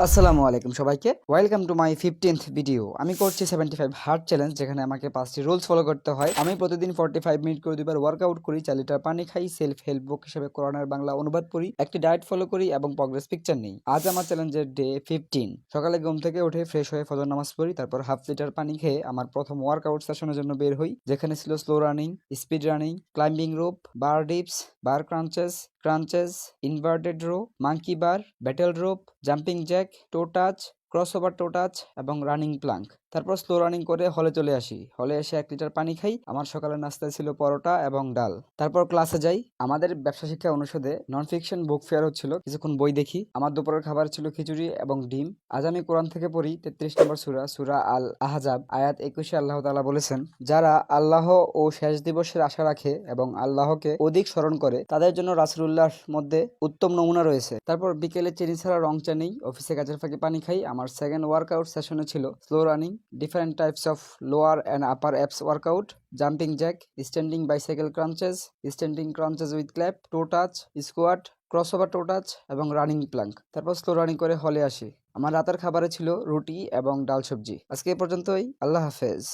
আসসালামু আলাইকুম সবাইকে, welcome to my 15th video. আমি করছি 75 হার্ড চ্যালেঞ্জ, যেখানে আমাকে 5টি রুলস ফলো করতে হয়। আমি প্রতিদিন 45 মিনিট করে 2বার ওয়ার্কআউট করি, 4 লিটার পানি খাই, সেলফ হেল্প বুক হিসেবে কোরআনের বাংলা অনুবাদ পড়ি, একটি ডায়েট ফলো করি এবং প্রগ্রেস পিকচার নেই। আজ আমার চ্যালেঞ্জের ডে 15। সকালে ঘুম থেকে উঠে ফ্রেশ হয়ে ফজর নামাজ পড়ি, তারপর হাফ লিটার পানি খেয়ে আমার প্রথম ওয়ার্কআউট সেশনের জন্য বের হই, যেখানে ছিল slow running, speed running, climbing rope, bar dips, bar crunches, inverted row, monkey bar, battle rope, jumping jack, toe touch, crossover toe touch এবং রানিং প্লাঙ্ক। তারপর স্লো রানিং করে হলে চলে আসি। হলে এসে 1 লিটার পানি খাই। আমার সকালের নাস্তায় ছিল পরোটা এবং ডাল। তারপর ক্লাসে যাই। আমাদের ব্যবসা শিক্ষা অনুষদে নন ফিকশন বুক ফেয়ার হচ্ছিল, কিছুক্ষণ বই দেখি। আমার দুপুরের খাবার ছিল খিচুড়ি এবং ডিম। আজ আমি কোরআন থেকে পড়ি 33 নম্বর সূরা আল আহজাব আয়াত 21-এ আল্লাহ তাআলা বলেছেন, যারা আল্লাহ ও শেষ দিবসের আশা রাখে এবং আল্লাহকে অধিক স্মরণ করে তাদের জন্য রাসূলুল্লাহর মধ্যে উত্তম নমুনা রয়েছে। তারপর বিকেলে চিনি ছাড়া রং চা নেই, অফিসে কাজের ফাঁকে পানি খাই। আমার সেকেন্ড ওয়ার্কআউট সেশনে ছিল slow running, different types of lower and upper apps workout, jumping Jack, standing bicycle crunches, standing crunches with clap, to touch, squat, crossover toe touch এবং রানিং প্লাঙ্ক। তারপর স্লো রানিং করে হলে আসি। আমার রাতের খাবারে ছিল রুটি এবং ডাল সবজি। আজকে এ পর্যন্তই। আল্লাহ হাফেজ।